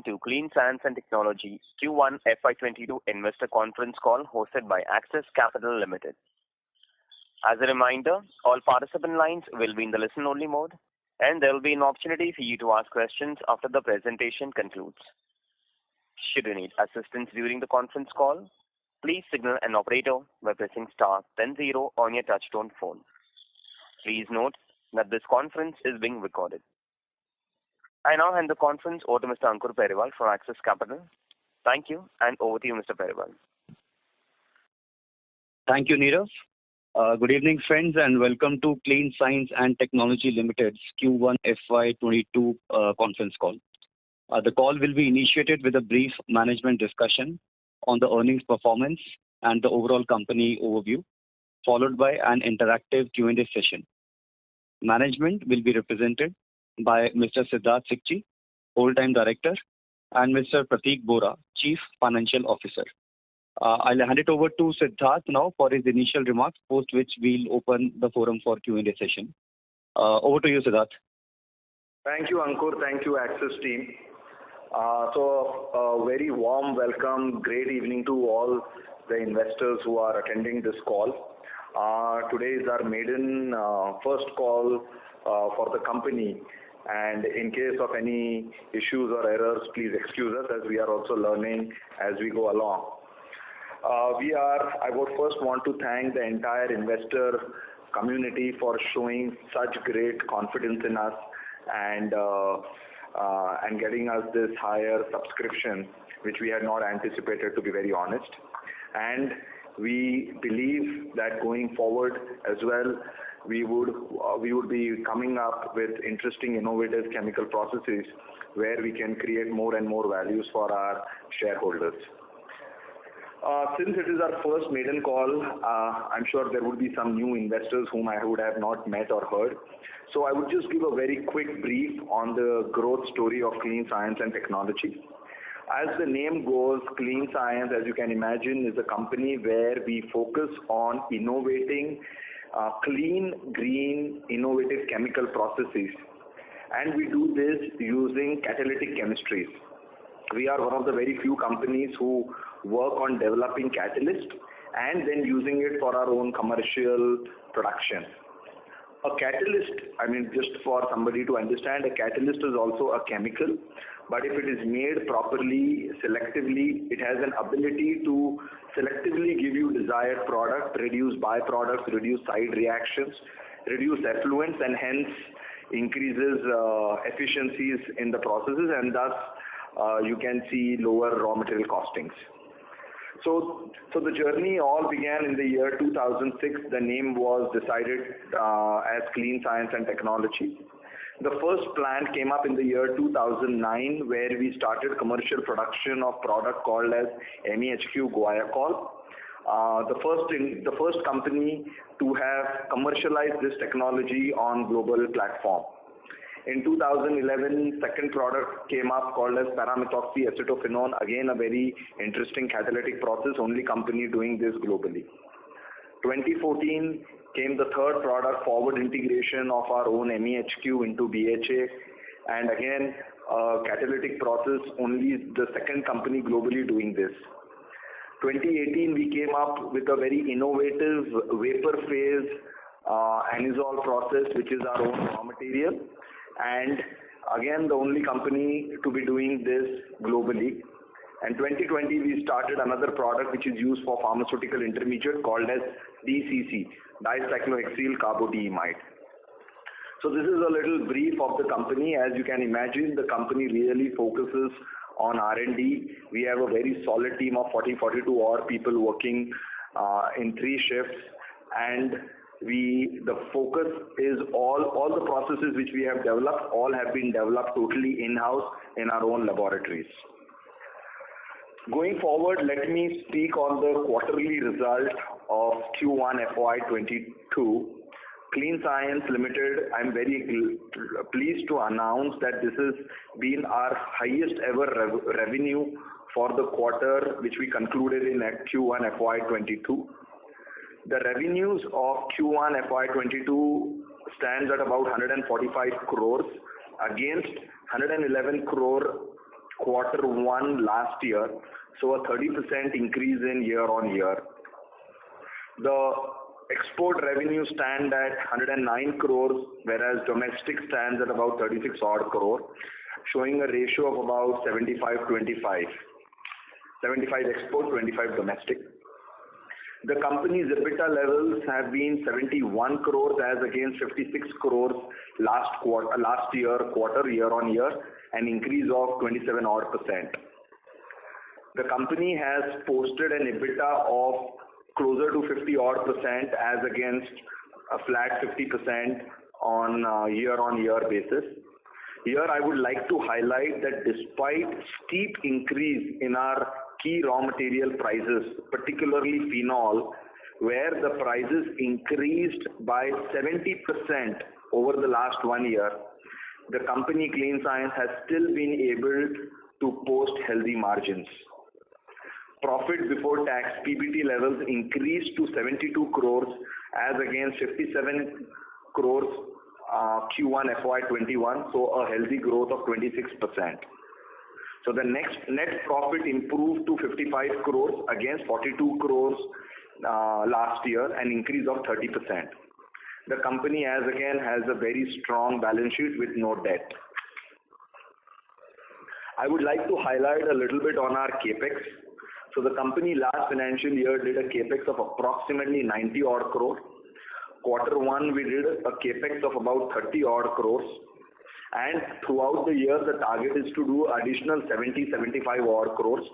to Clean Science and Technology Q1 FY22 Investor Conference Call hosted by Axis Capital Limited. As a reminder, all participant lines will be in the listen-only mode, and there will be an opportunity for you to ask questions after the presentation concludes. Should you need assistance during the conference call, please signal an operator by pressing star then 0 on your touchtone phone. Please note that this conference is being recorded. I now hand the conference over to Mr. Ankur Periwal from Axis Capital. Thank you, and over to you, Mr. Periwal. Thank you, Nirav. Good evening, friends, and welcome to Clean Science and Technology Limited's Q1 FY22 conference call. The call will be initiated with a brief management discussion on the earnings performance and the overall company overview, followed by an interactive Q&A session. Management will be represented by Mr. Siddharth Sikchi, Whole-Time Director, and Mr. Prateek Bora, Chief Financial Officer. I'll hand it over to Siddharth now for his initial remarks, post which we'll open the forum for Q&A session. Over to you, Siddharth. Thank you, Ankur. Thank you, Axis team. A very warm welcome, great evening to all the investors who are attending this call. Today is our maiden first call for the company, and in case of any issues or errors, please excuse us as we are also learning as we go along. I would first want to thank the entire investor community for showing such great confidence in us and getting us this higher subscription, which we had not anticipated, to be very honest. And we believe that going forward as well, we would be coming up with interesting, innovative chemical processes where we can create more and more values for our shareholders. Since it is our first maiden call, I'm sure there would be some new investors whom I would have not met or heard. So I would just give a very quick brief on the growth story of Clean Science and Technology. As the name goes, Clean Science, as you can imagine, is a company where we focus on innovating clean, green, innovative chemical processes. And we do this using catalytic chemistries. We are one of the very few companies who work on developing catalyst and then using it for our own commercial production. A catalyst, just for somebody to understand, a catalyst is also a chemical, but if it is made properly, selectively, it has an ability to selectively give you desired product, reduce byproducts, reduce side reactions, reduce effluents, and hence increases efficiencies in the processes, and thus you can see lower raw material costings. So the journey all began in the year 2006. The name was decided as Clean Science and Technology. The first plant came up in the year 2009, where we started commercial production of product called as MEHQ Guaiacol. The first company to have commercialized this technology on global platform. In 2011, second product came up called as paramethoxyacetophenone, again a very interesting catalytic process, only company doing this globally. 2014 came the third product, forward integration of our own MEHQ into BHA, and again catalytic process, only the second company globally doing this. 2018 we came up with a very innovative vapor phase anisole process, which is our own raw material, and again the only company to be doing this globally. And 2020 we started another product which is used for pharmaceutical intermediate called as DCC, dicyclohexyl carbodiimide. So this is a little brief of the company. As you can imagine, the company really focuses on R&D. We have a very solid team of 42 odd people working in 3 shifts, and the focus is all the processes which we have developed, all have been developed totally in-house in our own laboratories. Going forward, let me speak on the quarterly result of Q1 FY22. Clean Science Limited, I'm very pleased to announce that this has been our highest ever revenue for the quarter, which we concluded in Q1 FY22. The revenues of Q1 FY22 stands at about 145 crores against 111 crore quarter one last year, so a 30% increase in year-on-year. The export revenue stand at 109 crores, whereas domestic stands at about 36 odd crore, showing a ratio of about 75-25. 75 export, 25 domestic. The company's EBITDA levels have been 71 crores as against 56 crores last year year-on-year, an increase of 27 odd percent. The company has posted an EBITDA of closer to 50 odd percent as against a flat 50% on year-on-year basis. Here I would like to highlight that despite steep increase in our key raw material prices, particularly phenol, where the prices increased by 70% over the last 1 year, the company Clean Science has still been able to post healthy margins. Profit before tax PBT levels increased to 72 crores as against 57 crores Q1 FY21, so a healthy growth of 26%. So the net profit improved to 55 crores against 42 crores last year, an increase of 30%. The company as again has a very strong balance sheet with no debt. I would like to highlight a little bit on our capex. So the company last financial year did a capex of approximately 90 odd crore. Quarter one we did a capex of about 30 odd crores. And throughout the year, the target is to do additional 70-75 odd crores,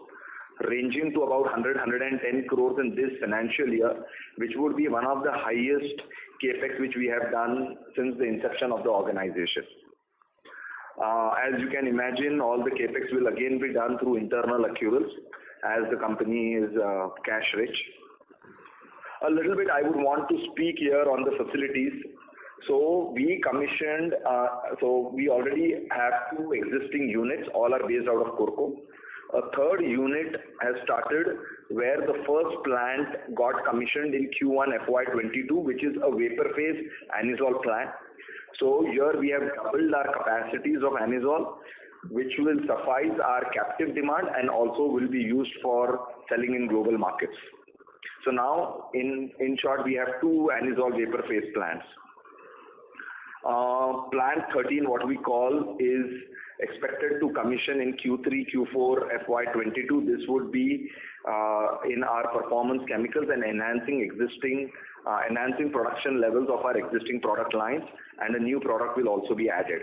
ranging to about 100-110 crores in this financial year, which would be one of the highest capex which we have done since the inception of the organization. As you can imagine, all the capex will again be done through internal accruals, as the company is cash rich. A little bit I would want to speak here on the facilities. So we commissioned, we already have 2 existing units, all are based out of Kurkumbh. A third unit has started where the first plant got commissioned in Q1 FY22, which is a vapor phase anisole plant. So here we have doubled our capacities of anisole, which will suffice our captive demand and also will be used for selling in global markets. So now, in short, we have 2 anisole vapor phase plants. Plant 13, what we call, is expected to commission in Q3, Q4, FY22. This would be in our performance chemicals and enhancing production levels of our existing product lines, and a new product will also be added.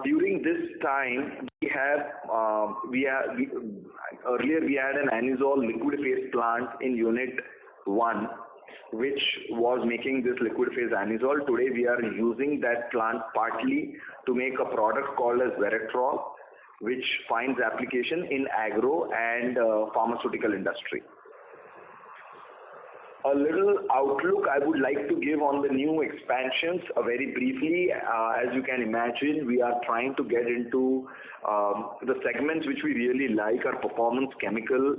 During this time, earlier we had an anisole liquid phase plant in Unit 1, which was making this liquid phase anisole. Today we are using that plant partly to make a product called as Veratrole, which finds application in agro and pharmaceutical industry. A little outlook I would like to give on the new expansions very briefly. As you can imagine, we are trying to get into the segments which we really like are performance chemical.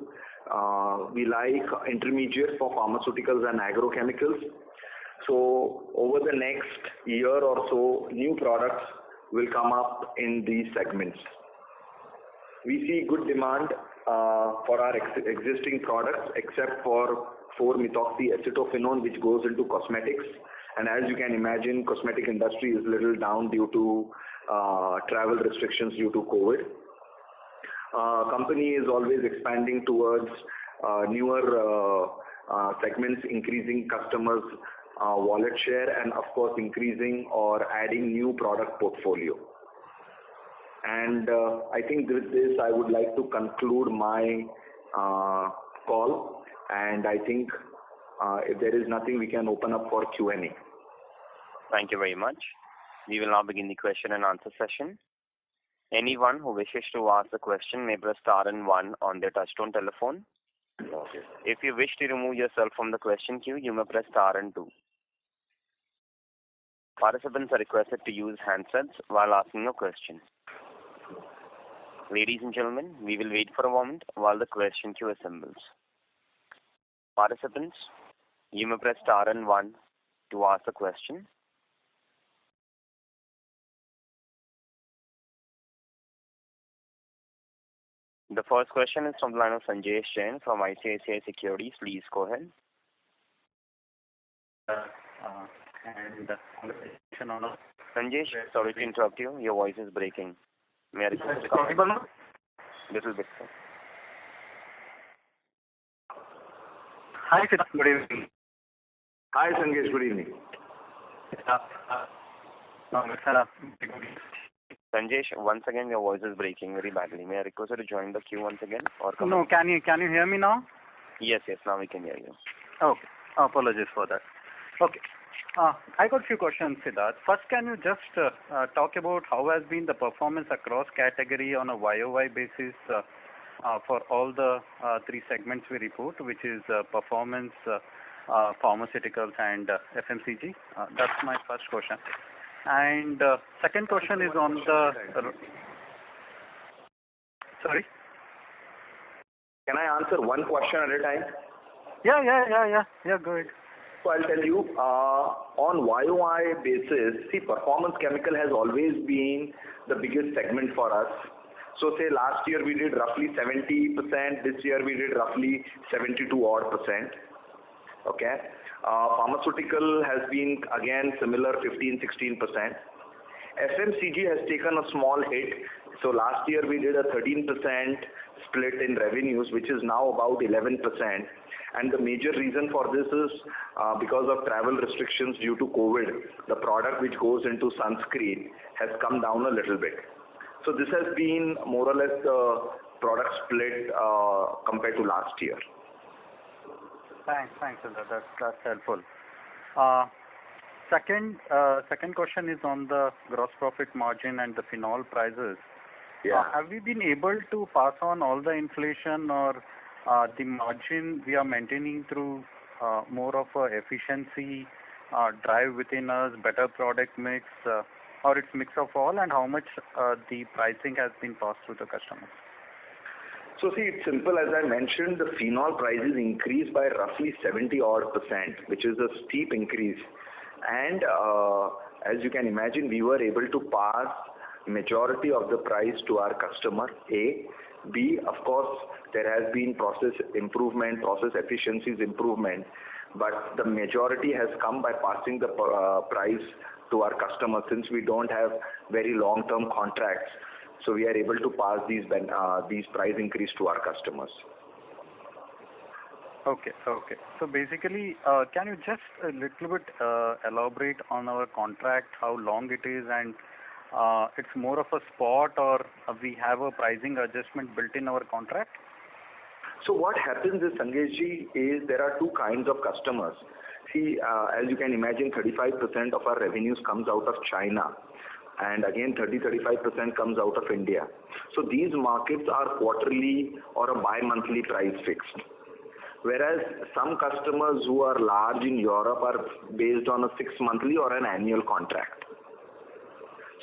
We like intermediates for pharmaceuticals and agrochemicals. So over the next year or so, new products will come up in these segments. We see good demand for our existing products, except for 4-methoxyacetophenone, which goes into cosmetics. And as you can imagine, cosmetic industry is little down due to travel restrictions due to COVID. Company is always expanding towards newer segments, increasing customers' wallet share, and of course increasing or adding new product portfolio. And I think with this I would like to conclude my call, and I think if there is nothing, we can open up for Q&A. Thank you very much. We will now begin the question and answer session. Anyone who wishes to ask a question may press star and 1 on their touchtone telephone. Okay. If you wish to remove yourself from the question queue, you may press star and 2. Participants are requested to use handsets while asking a question. Ladies and gentlemen, we will wait for a moment while the question queue assembles. Participants, you may press star and 1 to ask a question. The first question is from the line of Sanjesh Jain from ICICI Securities. Please go ahead. And congratulations on Sanjesh, sorry to interrupt you. Your voice is breaking. May I request to come little bit, sir? Hi, Siddharth. Good evening. Hi, Sanjesh. Good evening. Sanjesh, once again your voice is breaking very badly. May I request you to join the queue once again or come? No, can you hear me now? Yes, now we can hear you. Okay. Apologies for that. Okay. I got few questions, Siddharth. First, can you just talk about how has been the performance across category on a YOY basis for all the three segments we report, which is performance, pharmaceuticals and FMCG? That's my first question. And second question is on the... Sorry? Can I answer one question at a time? Yeah, go ahead. So I'll tell you, on YOY basis, see, performance chemical has always been the biggest segment for us. So say last year we did roughly 70%, this year we did roughly 72%. Okay. Pharmaceutical has been again similar 15-16%. FMCG has taken a small hit. So last year we did a 13% split in revenues, which is now about 11%. And the major reason for this is because of travel restrictions due to COVID. The product which goes into sunscreen has come down a little bit. So this has been more or less the product split compared to last year. Thanks, that's helpful. Second question is on the gross profit margin and the phenol prices. Yeah. Have we been able to pass on all the inflation, or the margin we are maintaining through more of a efficiency drive within us, better product mix, or it's mix of all, and how much the pricing has been passed to the customers? So see, it's simple. As I mentioned, the phenol prices increased by roughly 70-odd%, which is a steep increase. And as you can imagine, we were able to pass majority of the price to our customer, A. B, of course, there has been process improvement, process efficiencies improvement, but the majority has come by passing the price to our customers, since we don't have very long-term contracts. So we are able to pass these price increase to our customers. Okay. So basically, can you just a little bit elaborate on our contract, how long it is, and it's more of a spot, or we have a pricing adjustment built in our contract? So what happens is, Sanjayji, is there are two kinds of customers. See, as you can imagine, 35% of our revenues comes out of China, and again 30-35% comes out of India. So these markets are quarterly or a bi-monthly price fixed. Whereas some customers who are large in Europe are based on a 6-monthly or an annual contract.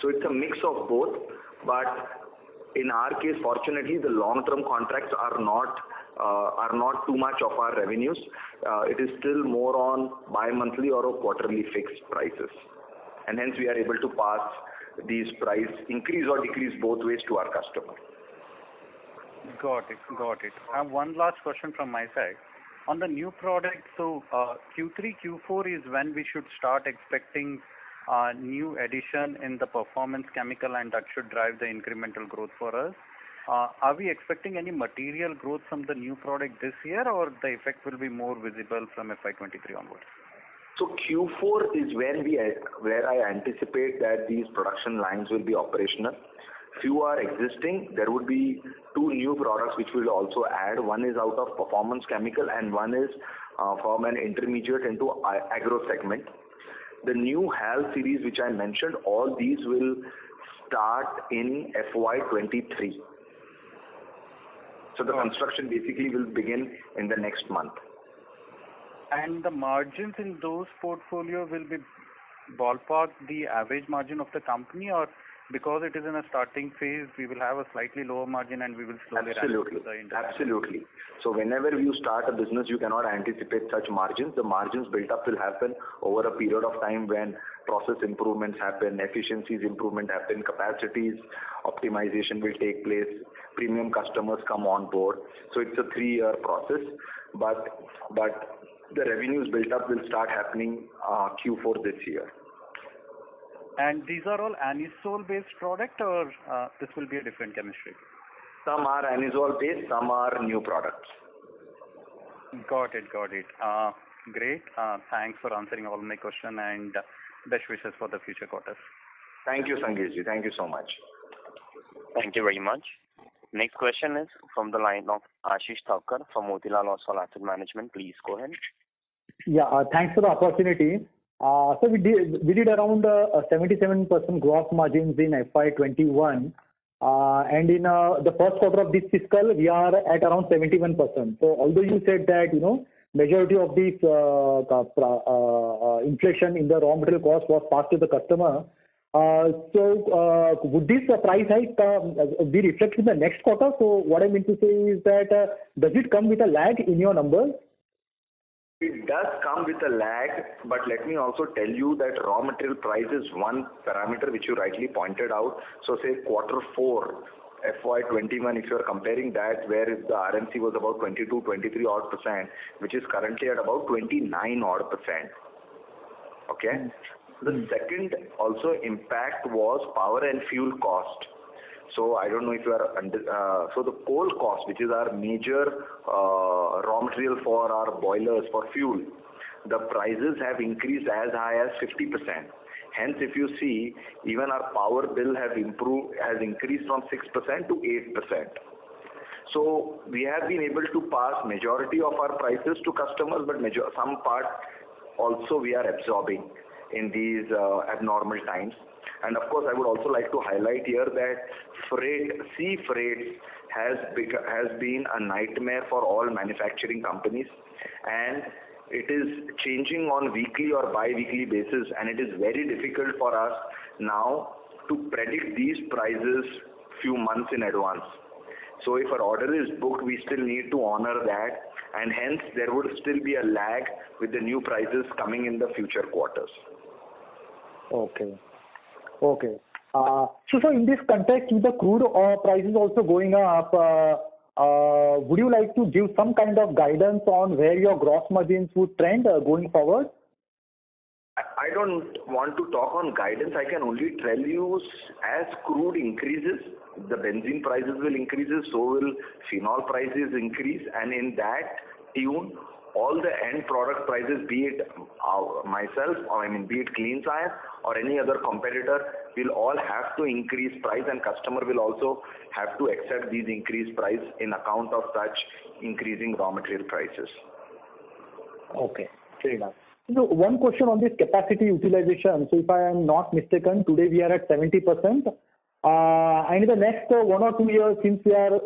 So it's a mix of both, but in our case, fortunately, the long-term contracts are not too much of our revenues. It is still more on bi-monthly or a quarterly fixed prices, and hence we are able to pass these price increase or decrease both ways to our customer. Got it. I have one last question from my side. On the new product, so Q3, Q4 is when we should start expecting new addition in the performance chemical, and that should drive the incremental growth for us. Are we expecting any material growth from the new product this year, or the effect will be more visible from FY23 onwards? So Q4 is where I anticipate that these production lines will be operational. Few are existing. There would be 2 new products which we'll also add. One is out of performance chemical, and one is from an intermediate into agro segment. The new HAL series which I mentioned, all these will start in FY23. So the construction basically will begin in the next month. And the margins in those portfolio will be ballpark the average margin of the company, or because it is in a starting phase, we will have a slightly lower margin and we will slowly ramp to the industry? Absolutely. So whenever you start a business, you cannot anticipate such margins. The margins built up will happen over a period of time when process improvements happen, efficiencies improvement happen, capacities optimization will take place, premium customers come on board. So it's a 3-year process, but the revenues built up will start happening Q4 this year. And these are all anisole-based product, or this will be a different chemistry? Some are anisole-based, some are new products. Got it. Great. Thanks for answering all my question, and best wishes for the future quarters. Thank you, Sangesh ji. Thank you so much. Thank you very much. Next question is from the line of Ashish Thakkar from Motilal Oswal Asset Management. Please go ahead. Yeah, thanks for the opportunity. So we did around 77% gross margins in FY21, and in the first quarter of this fiscal we are at around 71%. So although you said that majority of this inflation in the raw material cost was passed to the customer, so would this price hike be reflected in the next quarter? So what I mean to say is that does it come with a lag in your numbers? It does come with a lag, but let me also tell you that raw material price is one parameter which you rightly pointed out. So say quarter 4 FY21, if you are comparing that, where the RMC was about 22, 23 odd percent, which is currently at about 29 odd percent. Okay. The second also impact was power and fuel cost. So I don't know if you are so the coal cost, which is our major raw material for our boilers for fuel, the prices have increased as high as 50%. Hence, if you see, even our power bill has increased from 6% to 8%. So we have been able to pass majority of our prices to customers, but some part also we are absorbing in these abnormal times. And of course, I would also like to highlight here that sea freight has been a nightmare for all manufacturing companies, and it is changing on weekly or bi-weekly basis, and it is very difficult for us now to predict these prices few months in advance. So if our order is booked, we still need to honor that, and hence there would still be a lag with the new prices coming in the future quarters. Okay. So in this context, with the crude oil prices also going up, would you like to give some kind of guidance on where your gross margins would trend going forward? I don't want to talk on guidance. I can only tell you, as crude increases, the benzene prices will increase, so will phenol prices increase, and in that tune, all the end product prices, be it be it Clean Science or any other competitor, will all have to increase price, and customer will also have to accept these increased price in account of such increasing raw material prices. Okay, fair enough. So one question on this capacity utilization. So if I am not mistaken, today we are at 70%. And in the next 1 or 2 years, since we are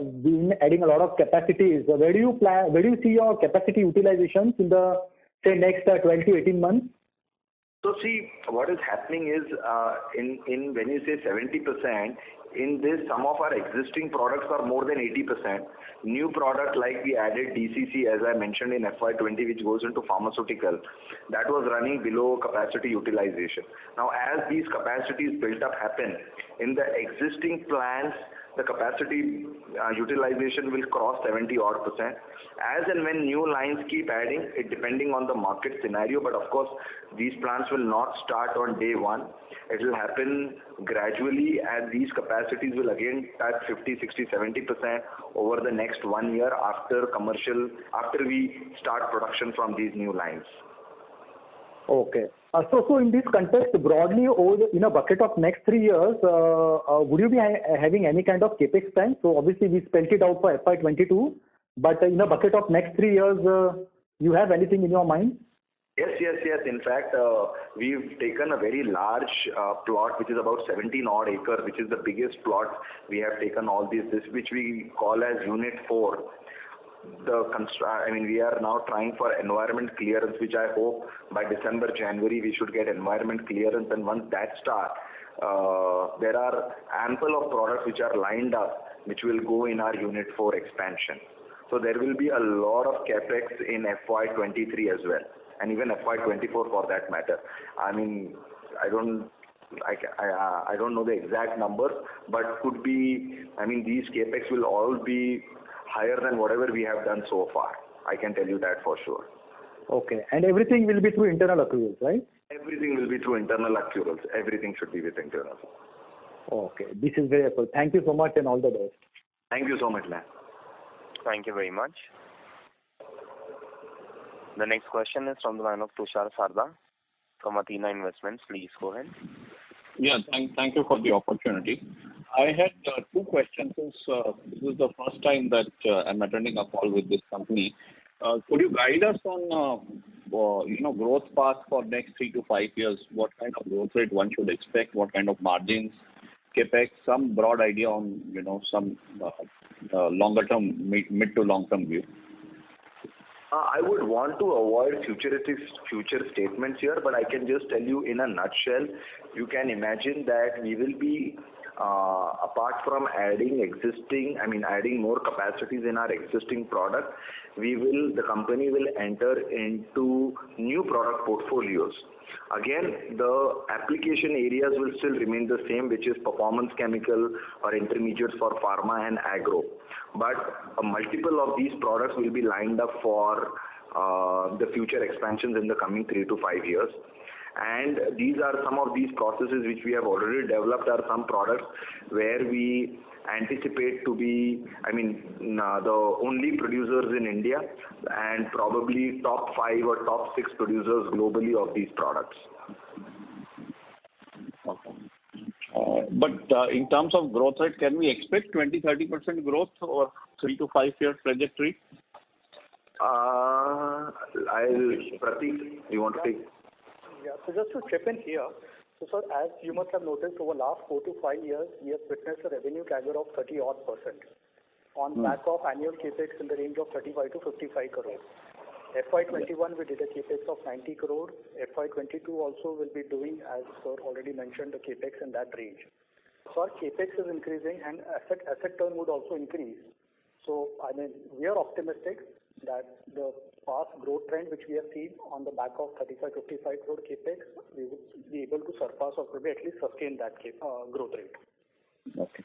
adding a lot of capacities, where do you see your capacity utilizations in the say next 12 to 18 months? So see, what is happening is in when you say 70%, in this some of our existing products are more than 80%. New product like we added DCC, as I mentioned in FY20, which goes into pharmaceutical, that was running below capacity utilization. Now as these capacities built up happen, in the existing plants, the capacity utilization will cross 70 odd percent. As and when new lines keep adding, it depending on the market scenario, but of course these plants will not start on day one. It will happen gradually, and these capacities will again touch 50, 60, 70% over the next 1 year after we start production from these new lines. Okay. So in this context, broadly, in a bucket of next 3 years, would you be having any kind of capex plan? So obviously we spelled it out for FY22, but in a bucket of next 3 years, you have anything in your mind? Yes. In fact, we've taken a very large plot, which is about 17 odd acres, which is the biggest plot we have taken all this, which we call as Unit 4. We are now trying for environment clearance, which I hope by December, January we should get environment clearance, and once that starts, there are ample of products which are lined up, which will go in our Unit 4 expansion. So there will be a lot of capex in FY23 as well, and even FY24 for that matter. I I don't know the exact numbers, but could be, I mean, these capex will all be higher than whatever we have done so far. I can tell you that for sure. Okay. And everything will be through internal accruals, right? Everything will be through internal accruals. Everything should be with internal. Okay. This is very helpful. Thank you so much and all the best. Thank you so much, man. Thank you very much. The next question is from the line of Tushar Sarda from Athena Investments. Please go ahead. Yeah, thank you for the opportunity. I had two questions. This is the first time that I'm attending a call with this company. Could you guide us on growth path for next 3 to 5 years? What kind of growth rate one should expect? What kind of margins, capex? Some broad idea on some longer term, mid to long term view. I would want to avoid future statements here, but I can just tell you in a nutshell, you can imagine that we will be, apart from adding more capacities in our existing product, the company will enter into new product portfolios. Again, the application areas will still remain the same, which is performance chemical or intermediates for pharma and agro. But a multiple of these products will be lined up for the future expansions in the coming 3 to 5 years. And these are some of these processes which we have already developed are some products where we anticipate to be, the only producers in India and probably top 5 or top 6 producers globally of these products. Okay. But in terms of growth rate, can we expect 20-30% growth over 3 to 5 year trajectory? Pratik, you want to take? Yeah, so just to chip in here, so sir, as you must have noticed, over last 4 to 5 years, we have witnessed a revenue CAGR of 30-odd% on back of annual capex in the range of 35 to 55 crores. FY21 we did a capex of 90 crore. FY22 also will be doing, as sir already mentioned, the capex in that range. So our capex is increasing and asset turn would also increase. So we are optimistic that the past growth trend which we have seen on the back of 35-55 crore capex, we would be able to surpass or maybe at least sustain that growth rate. Okay.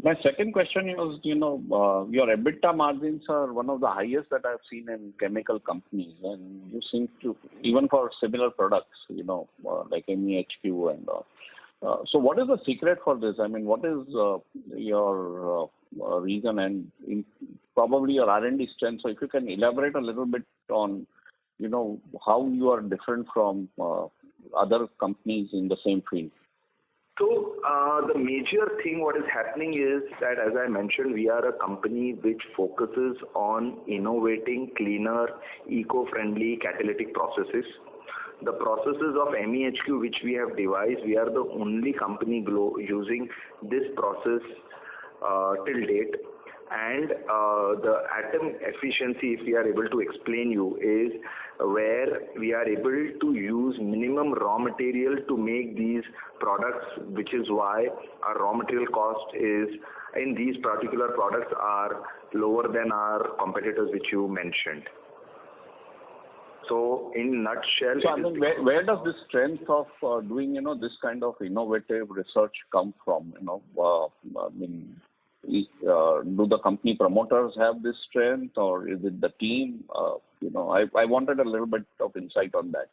My second question is, your EBITDA margins are one of the highest that I've seen in chemical companies, and you seem to, even for similar products, like MEHQ and all. So what is the secret for this? What is your reason and probably your R&D strength? So if you can elaborate a little bit on, how you are different from other companies in the same field. So the major thing what is happening is that, as I mentioned, we are a company which focuses on innovating cleaner, eco-friendly catalytic processes. The processes of MEHQ which we have devised, we are the only company using this process till date. And the atom efficiency, if we are able to explain you, is where we are able to use minimum raw material to make these products, which is why our raw material cost is in these particular products are lower than our competitors which you mentioned. So in nutshell, so where does this strength of doing this kind of innovative research come from? Do the company promoters have this strength, or is it the team? I wanted a little bit of insight on that.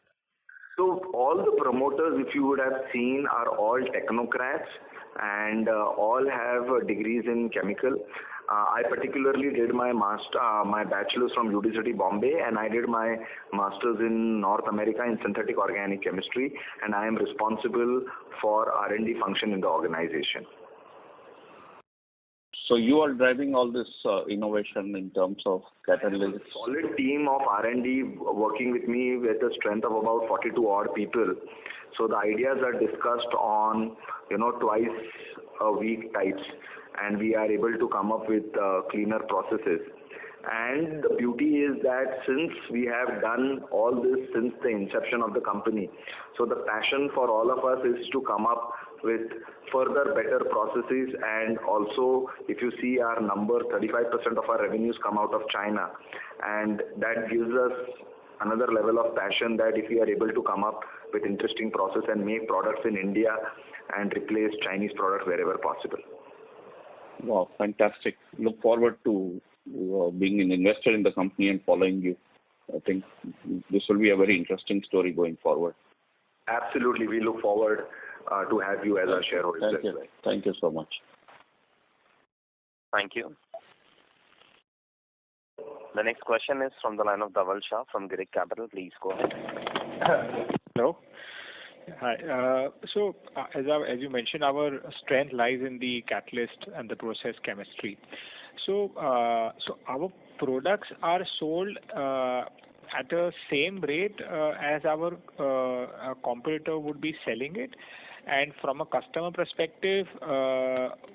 So all the promoters, if you would have seen, are all technocrats and all have degrees in chemical. I particularly did my bachelor's from UD Bombay, and I did my master's in North America in synthetic organic chemistry, and I am responsible for R&D function in the organization. So you are driving all this innovation in terms of catalysts. A solid team of R&D working with me with a strength of about 42 odd people. So the ideas are discussed on twice a week types, and we are able to come up with cleaner processes. And the beauty is that since we have done all this since the inception of the company, so the passion for all of us is to come up with further better processes. And also, if you see our number, 35% of our revenues come out of China, and that gives us another level of passion that if we are able to come up with interesting process and make products in India and replace Chinese products wherever possible. Wow, fantastic. Look forward to being an investor in the company and following you. I think this will be a very interesting story going forward. Absolutely. We look forward to have you as our shareholders. Thank you. Thank you so much. Thank you. The next question is from the line of Dhaval Shah from Girik Capital. Please go ahead. Hello. Hi. So, as you mentioned, our strength lies in the catalyst and the process chemistry. So our products are sold at the same rate as our competitor would be selling it. And from a customer perspective,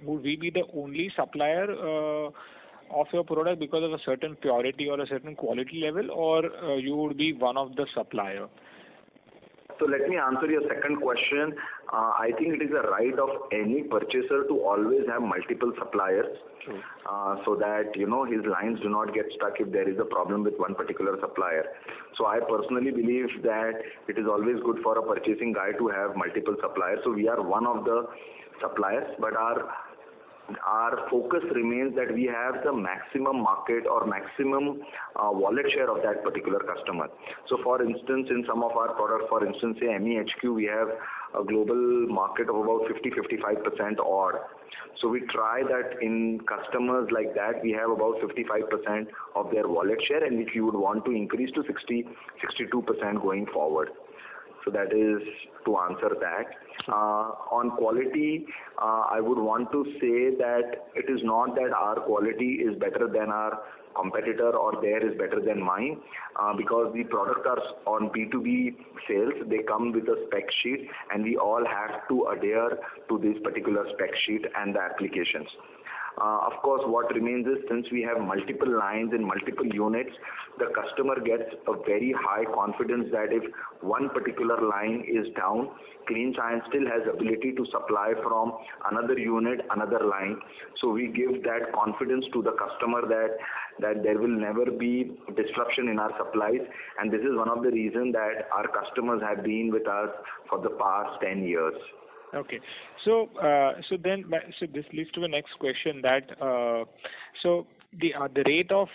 would we be the only supplier of your product because of a certain purity or a certain quality level, or you would be one of the supplier? So let me answer your second question. I think it is a right of any purchaser to always have multiple suppliers, so that his lines do not get stuck if there is a problem with one particular supplier. So I personally believe that it is always good for a purchasing guy to have multiple suppliers. So we are one of the suppliers, but our focus remains that we have the maximum market or maximum wallet share of that particular customer. So for instance, in some of our products, for instance, say MEHQ, we have a global market of about 50-55% odd. So we try that in customers like that, we have about 55% of their wallet share, and which we would want to increase to 60-62% going forward. So that is to answer that. On quality, I would want to say that it is not that our quality is better than our competitor or theirs is better than mine, because the products are on B2B sales. They come with a spec sheet, and we all have to adhere to this particular spec sheet and the applications. Of course, what remains is, since we have multiple lines and multiple units, the customer gets a very high confidence that if one particular line is down, Clean Science still has ability to supply from another unit, another line. So we give that confidence to the customer that there will never be disruption in our supplies, and this is one of the reasons that our customers have been with us for the past 10 years. Okay. So this leads to the next question that the rate of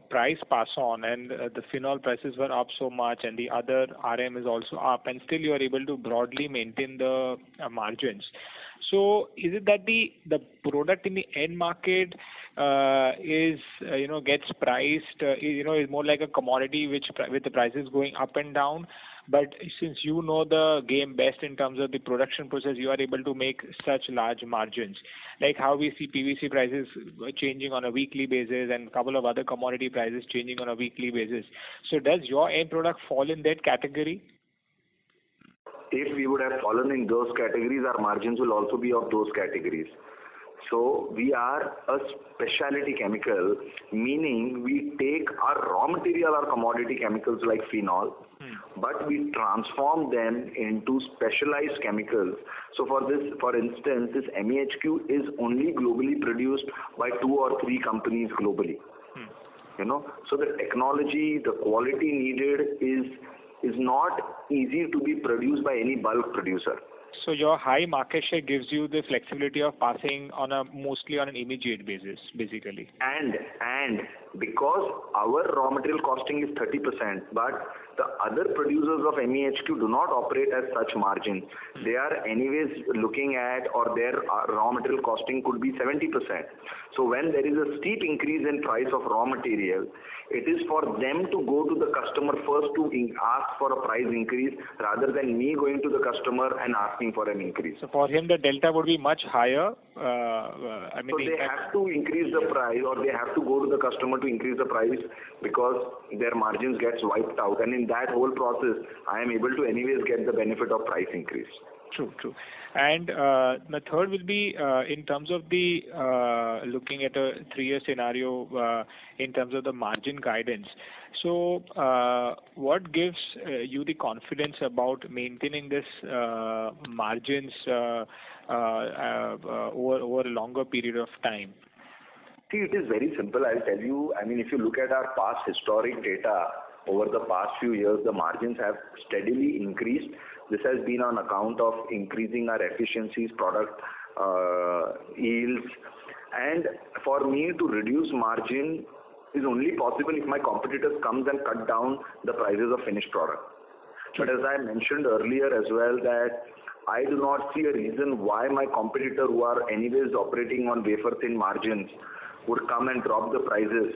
price pass on and the phenol prices were up so much, and the other RM is also up, and still you are able to broadly maintain the margins. So is it that the product in the end market is gets priced is more like a commodity with the prices going up and down? But since you know the game best in terms of the production process, you are able to make such large margins. Like how we see PVC prices changing on a weekly basis and a couple of other commodity prices changing on a weekly basis. So does your end product fall in that category? If we would have fallen in those categories, our margins will also be of those categories. So we are a specialty chemical, meaning we take our raw material or commodity chemicals like phenol, but we transform them into specialized chemicals. So for instance, this MEHQ is only globally produced by 2 or 3 companies globally. So the technology, the quality needed is not easy to be produced by any bulk producer. So your high market share gives you the flexibility of passing mostly on an immediate basis, basically. And because our raw material costing is 30%, but the other producers of MEHQ do not operate at such margins. They are anyways looking at, or their raw material costing could be 70%. So when there is a steep increase in price of raw material, it is for them to go to the customer first to ask for a price increase rather than me going to the customer and asking for an increase. So for him, the delta would be much higher. So they have to increase the price, or they have to go to the customer to increase the price, because their margins gets wiped out. And in that whole process, I am able to anyways get the benefit of price increase. True. And the third will be in terms of the looking at a 3-year scenario in terms of the margin guidance. So what gives you the confidence about maintaining this margins over a longer period of time? See, it is very simple. I'll tell you. I mean, if you look at our past historic data, over the past few years, the margins have steadily increased. This has been on account of increasing our efficiencies, product yields, and for me to reduce margin is only possible if my competitors comes and cut down the prices of finished product. But as I mentioned earlier as well, that I do not see a reason why my competitor, who are anyways operating on wafer thin margins, would come and drop the prices,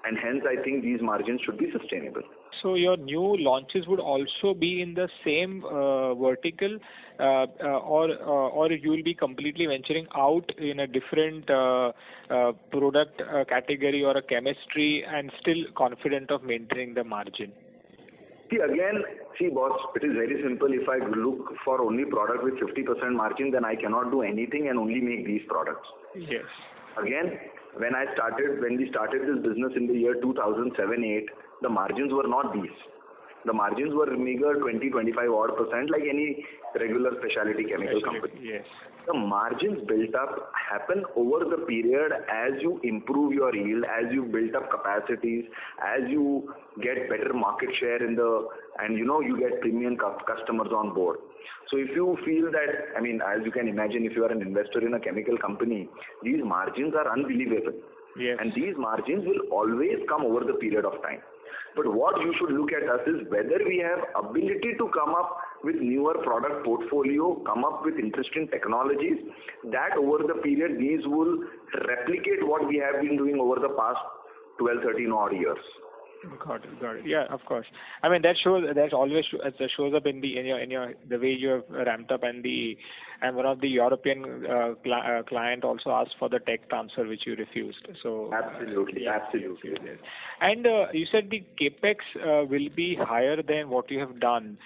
and hence I think these margins should be sustainable. So your new launches would also be in the same vertical, or you will be completely venturing out in a different product category or a chemistry and still confident of maintaining the margin? See boss, it is very simple. If I look for only product with 50% margin, then I cannot do anything and only make these products. Yes. Again, when we started this business in the year 2007-8, the margins were not these. The margins were meager 20-25% like any regular specialty chemical company. Yes. The margins built up happen over the period as you improve your yield, as you build up capacities, as you get better market share and you get premium customers on board. So if you feel that, as you can imagine, if you are an investor in a chemical company, these margins are unbelievable. Yes. And these margins will always come over the period of time. But what you should look at us is whether we have ability to come up with newer product portfolio, come up with interesting technologies, that over the period these will replicate what we have been doing over the past 12, 13 odd years. Got it. Yeah, of course. That shows up in the way you have ramped up, and one of the European client also asked for the tech transfer, which you refused. So absolutely. And you said the capex will be higher than what you have done.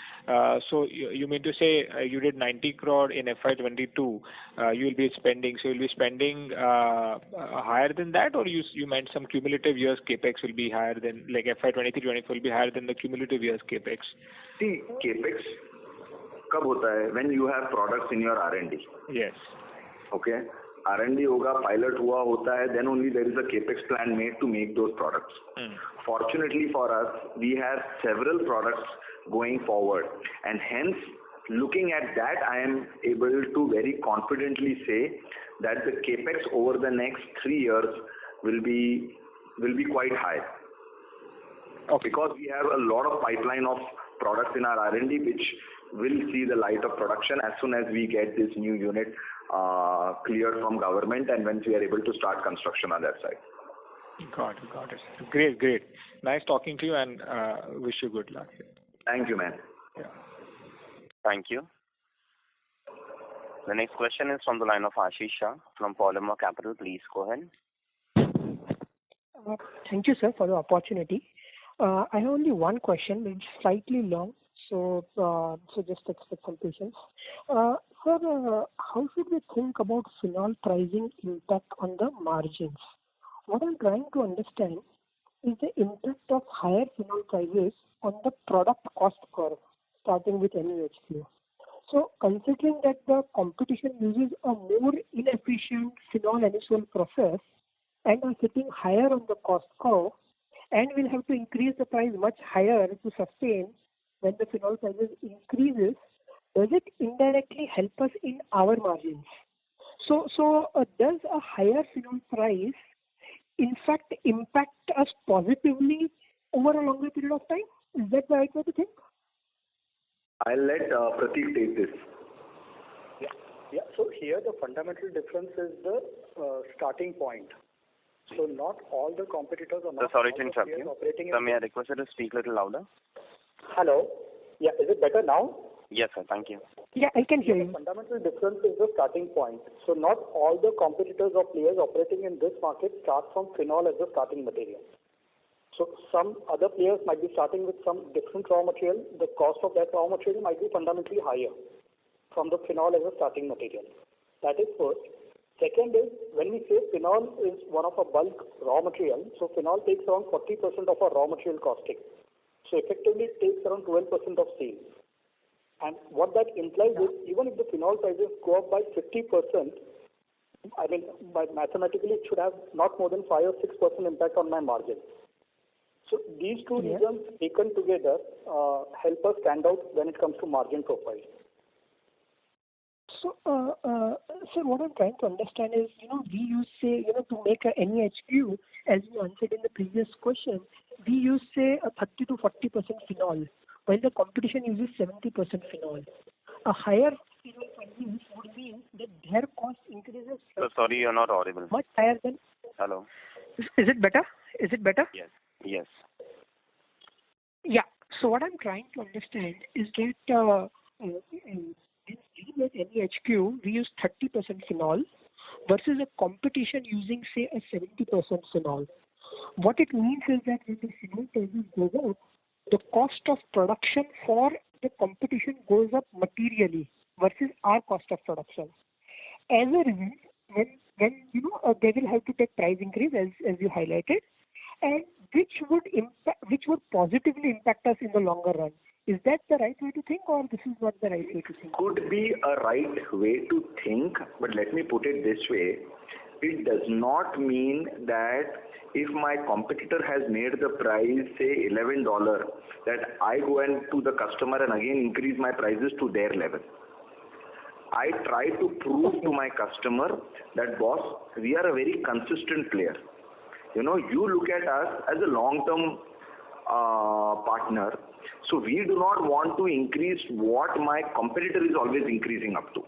So you mean to say you did 90 crore in FY22, you will be spending. So you'll be spending higher than that, or you meant some cumulative years capex will be higher than, like FY23-24 will be higher than the cumulative years capex? See, capex कब होता है? When you have products in your R&D. Yes. Okay. R&D होगा, pilot हुआ होता है, then only there is a capex plan made to make those products. Fortunately for us, we have several products going forward, and hence looking at that, I am able to very confidently say that the capex over the next 3 years will be quite high. Okay. Because we have a lot of pipeline of products in our R&D which will see the light of production as soon as we get this new unit cleared from government, and once we are able to start construction on that side. Got it. Great. Nice talking to you, and wish you good luck. Thank you, man. Yeah. Thank you. The next question is from the line of Ashish Shah from Polymer Capital. Please go ahead. Thank you, sir, for the opportunity. I have only one question, which is slightly long, so just expect some patience. Sir, how should we think about phenol pricing impact on the margins? What I'm trying to understand is the impact of higher phenol prices on the product cost curve, starting with MEHQ. So, considering that the competition uses a more inefficient phenol-anisole process and are sitting higher on the cost curve, and will have to increase the price much higher to sustain when the phenol prices increases, does it indirectly help us in our margins? So does a higher phenol price in fact impact us positively over a longer period of time? Is that the right way to think? I'll let Pratik take this. Yeah. So here the fundamental difference is the starting point. So not all the competitors are not. Sorry to interrupt you. Sir, may I request you to speak a little louder? Hello. Yeah, is it better now? Yes, sir. Thank you. Yeah, I can hear you. The fundamental difference is the starting point. So not all the competitors or players operating in this market start from phenol as a starting material. So some other players might be starting with some different raw material. The cost of that raw material might be fundamentally higher from the phenol as a starting material. That is first. Second is, when we say phenol is one of a bulk raw material, so phenol takes around 40% of our raw material costing. So effectively it takes around 12% of sales. And what that implies is, even if the phenol prices go up by 50%, by mathematically it should have not more than 5 or 6% impact on my margin. So these two reasons taken together help us stand out when it comes to margin profile. So, sir, what I'm trying to understand is, we use, say, to make a NEHQ, as you answered in the previous question, we use, say, a 30 to 40% phenol, while the competition uses 70% phenol. A higher phenol price would mean that their cost increases. So sorry, you're not audible. Much higher than. Hello. Is it better? Is it better? Yes. Yes. Yeah. So what I'm trying to understand is that in NEHQ, we use 30% phenol versus a competition using, say, a 70% phenol. What it means is that when the phenol prices goes up, the cost of production for the competition goes up materially versus our cost of production. As a result, when they will have to take price increase, as you highlighted, and which would positively impact us in the longer run. Is that the right way to think, or this is not the right way to think? Could be a right way to think, but let me put it this way. It does not mean that if my competitor has made the price, say, $11, that I go to the customer and again increase my prices to their level. I try to prove to my customer that, boss, we are a very consistent player. You look at us as a long-term partner. So we do not want to increase what my competitor is always increasing up to.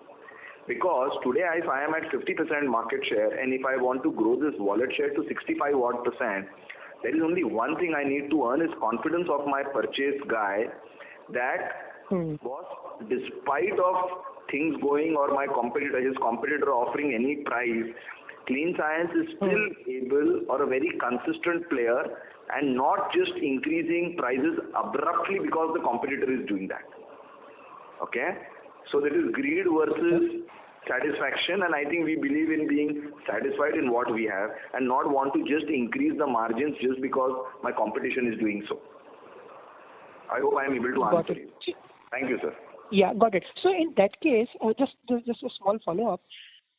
Because today, if I am at 50% market share and if I want to grow this wallet share to 65%, there is only one thing I need to earn is confidence of my purchase guy that, boss, despite of things going or his competitor offering any price, Clean Science is still able or a very consistent player and not just increasing prices abruptly because the competitor is doing that. Okay? So that is greed versus satisfaction, and I think we believe in being satisfied in what we have and not want to just increase the margins just because my competition is doing so. I hope I am able to answer you. Thank you, sir. Yeah, got it. So in that case, just a small follow-up.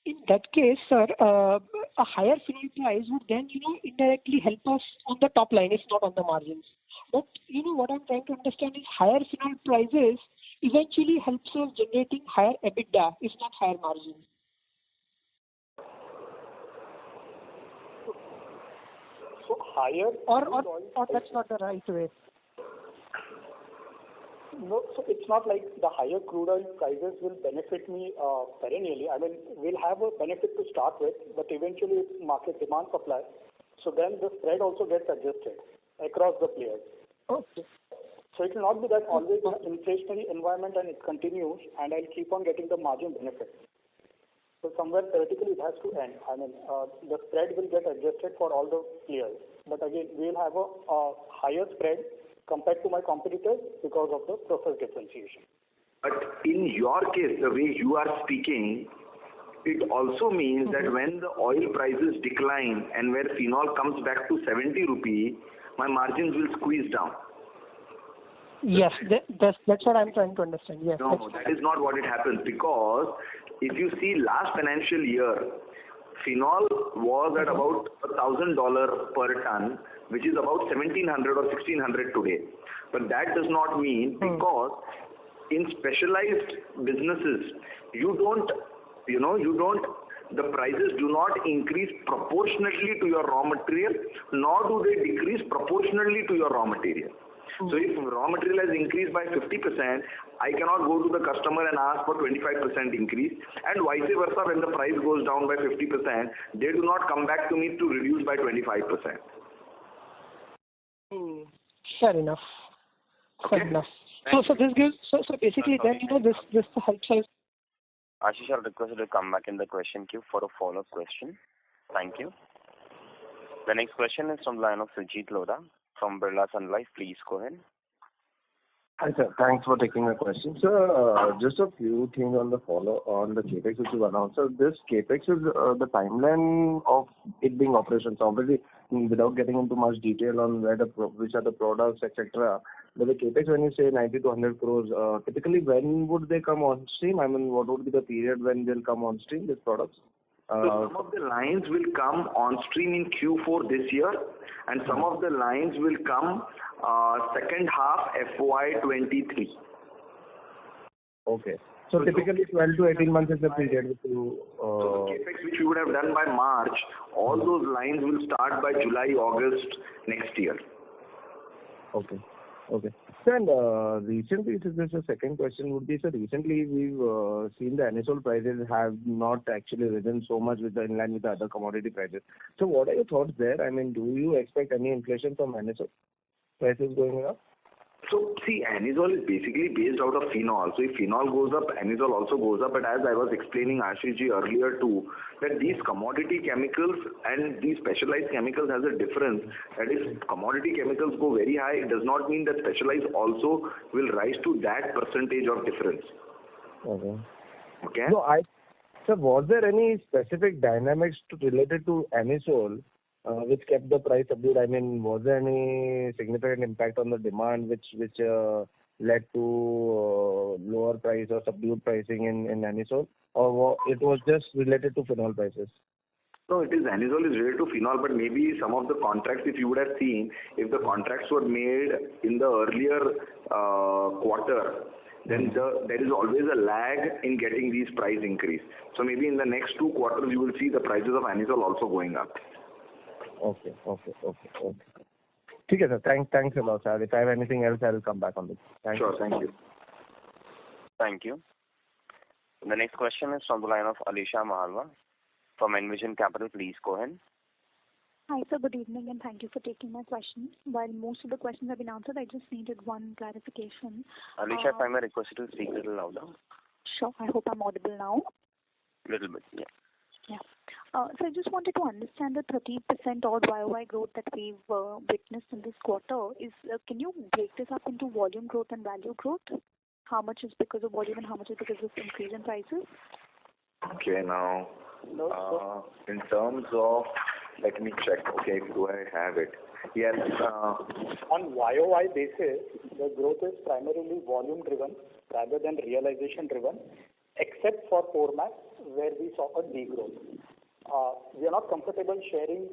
In that case, sir, a higher phenol price would then, indirectly help us on the top line, if not on the margins. But, what I'm trying to understand is higher phenol prices eventually helps us generating higher EBITDA, if not higher margins. So higher... Or that's not the right way. No, so it's not like the higher crude oil prices will benefit me perennially. I mean, we'll have a benefit to start with, but eventually it's market demand supply. So then the spread also gets adjusted across the players. Okay. So it will not be that always an inflationary environment and it continues and I'll keep on getting the margin benefit. So somewhere theoretically it has to end. I mean, the spread will get adjusted for all the players. But again, we'll have a higher spread compared to my competitors because of the process differentiation. But in your case, the way you are speaking, it also means that when the oil prices decline and where phenol comes back to 70 rupee, my margins will squeeze down. Yes, that's what I'm trying to understand. Yes. No, that is not what it happens, because if you see last financial year, phenol was at about $1,000 per ton, which is about 1,700 or 1,600 today. But that does not mean, because in specialized businesses, the prices do not increase proportionately to your raw material, nor do they decrease proportionally to your raw material. So if raw material has increased by 50%, I cannot go to the customer and ask for 25% increase, and vice versa. When the price goes down by 50%, they do not come back to me to reduce by 25%. Fair enough. Okay. Fair enough. So this gives so basically then this helps us. Ashish, I'll request you to come back in the question queue for a follow-up question. Thank you. The next question is from the line of Sujit Lodha from Birla Sun Life. Please go ahead. Hi, sir. Thanks for taking my question. Sir, just a few things on the CapEx which you announced. So this CapEx is the timeline of it being operations. Obviously, without getting into much detail on which are the products, etc. But the CapEx, when you say 90 to 100 crores, typically when would they come on stream? I mean, what would be the period when they'll come on stream, these products? So some of the lines will come on stream in Q4 this year, and some of the lines will come second half FY23. Okay. So typically 12 to 18 months is the period to. So the capex which we would have done by March, all those lines will start by July, August next year. Okay. Okay. Sir, and recently, this is the second question would be, sir, recently we've seen the anisole prices have not actually risen so much in line with the other commodity prices. So what are your thoughts there? I mean, do you expect any inflation from anisole prices going up? So see, anisole is basically based out of phenol. So if phenol goes up, anisole also goes up. But as I was explaining Ashishji earlier too, that these commodity chemicals and these specialized chemicals has a difference. That is, commodity chemicals go very high, it does not mean that specialized also will rise to that percentage of difference. Okay. Okay. So sir, was there any specific dynamics related to anisole which kept the price subdued? I mean, was there any significant impact on the demand which led to lower price or subdued pricing in anisole, or it was just related to phenol prices? No, it is anisole is related to phenol, but maybe some of the contracts, if you would have seen, if the contracts were made in the earlier quarter, then there is always a lag in getting these price increase. So maybe in the next 2 quarters, you will see the prices of anisole also going up. Okay. Okay, sir. Thanks a lot, sir. If I have anything else, I will come back on this. Thank you. Thank you. Thank you. The next question is from the line of Alisha Mahalwa from Envision Capital. Please go ahead. Hi, sir. Good evening, and thank you for taking my questions. While most of the questions have been answered, I just needed one clarification. Alisha, if I may request you to speak a little louder. Sure. I hope I'm audible now. Little bit, yeah. Yeah. So I just wanted to understand the 30% odd YOY growth that we've witnessed in this quarter. Can you break this up into volume growth and value growth? How much is because of volume and how much is because of increase in prices? Okay, now, in terms of, let me check. Okay, do I have it? Yes. On YOY basis, the growth is primarily volume driven rather than realization driven, except for Formax, where we saw a degrowth. We are not comfortable sharing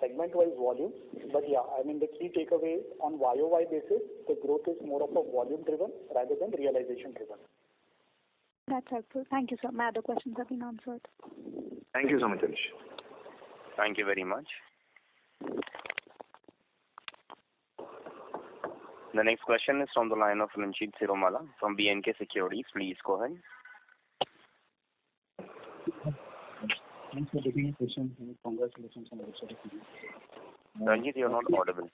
segment-wise volumes, but yeah, I mean the key takeaway on YOY basis, the growth is more of a volume driven rather than realization driven. That's helpful. Thank you, sir. My other questions have been answered. Thank you so much, Anish. Thank you very much. The next question is from the line of Ranjit Siromala from B&K Securities. Please go ahead. Thanks for taking the question and congratulations on the set of videos. Ranjit, you're not audible.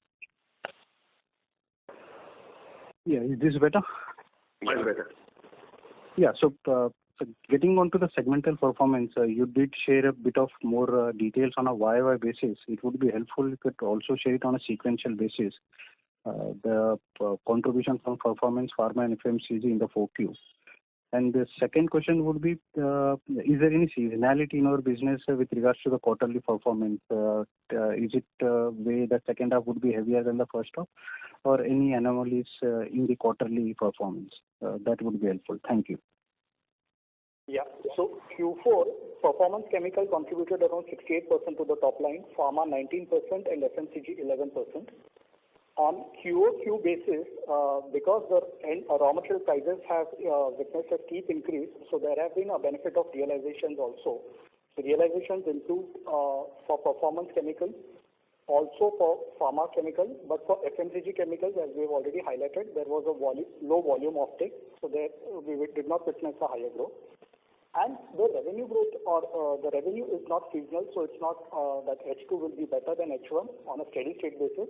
Yeah, is this better? Much better. Yeah, so getting on to the segmental performance, you did share a bit of more details on a YOY basis. It would be helpful if you could also share it on a sequential basis. The contribution from performance, pharma and FMCG in the 4Q. And the second question would be, is there any seasonality in our business with regards to the quarterly performance? Is it way the second half would be heavier than the first half, or any anomalies in the quarterly performance? That would be helpful. Thank you. Yeah. So Q4, performance chemical contributed around 68% to the top line, pharma 19% and FMCG 11%. On QOQ basis, because the raw material prices have witnessed a steep increase, so there have been a benefit of realizations also. So realizations improved for performance chemicals, also for pharma chemicals, but for FMCG chemicals, as we have already highlighted, there was a low volume offtake, so there we did not witness a higher growth. And the revenue growth or the revenue is not seasonal, so it's not that H2 will be better than H1 on a steady state basis.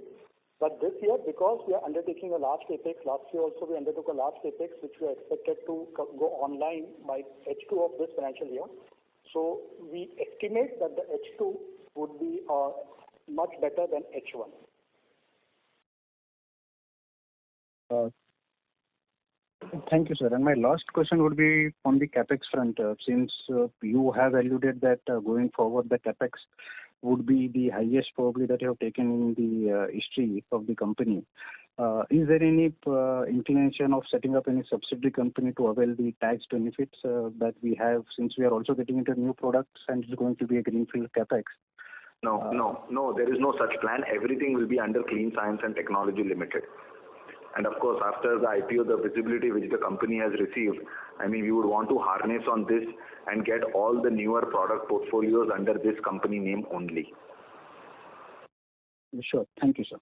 But this year, because we are undertaking a large capex, last year also we undertook a large capex, which we are expected to go online by H2 of this financial year. So we estimate that the H2 would be much better than H1. Thank you, sir. And my last question would be on the capex front. Since you have alluded that going forward the capex would be the highest probably that you have taken in the history of the company. Is there any inclination of setting up any subsidiary company to avail the tax benefits that we have, since we are also getting into new products and it's going to be a greenfield capex? No, there is no such plan. Everything will be under Clean Science and Technology Limited. And of course, after the IPO, the visibility which the company has received, I mean, we would want to harness on this and get all the newer product portfolios under this company name only. Sure. Thank you, sir.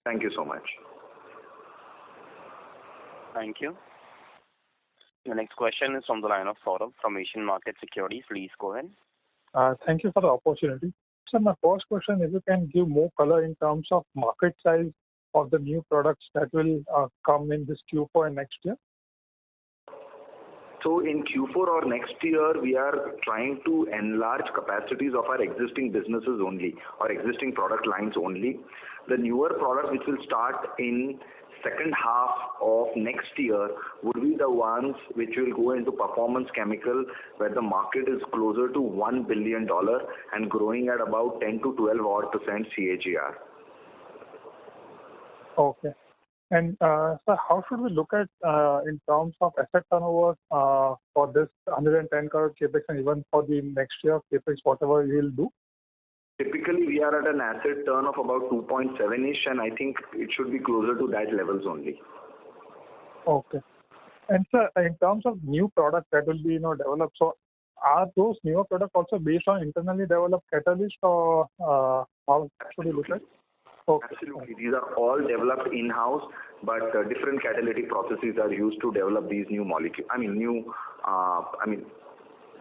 Thank you so much. Thank you. The next question is from the line of Saurabh from Asian Market Securities. Please go ahead. Thank you for the opportunity. So my first question, if you can give more color in terms of market size of the new products that will come in this Q4 and next year. So in Q4 or next year, we are trying to enlarge capacities of our existing businesses only, or existing product lines only. The newer products which will start in second half of next year would be the ones which will go into performance chemical, where the market is closer to $1 billion and growing at about 10 to 12% CAGR. Okay. And so how should we look at in terms of asset turnover for this 110 crore capex and even for the next year capex, whatever you will do? Typically, we are at an asset turn of about 2.7-ish, and I think it should be closer to that levels only. Okay. And sir, in terms of new products that will be developed, so are those newer products also based on internally developed catalyst, or how should we look at? Okay. Absolutely. These are all developed in-house, but different catalytic processes are used to develop these new molecules.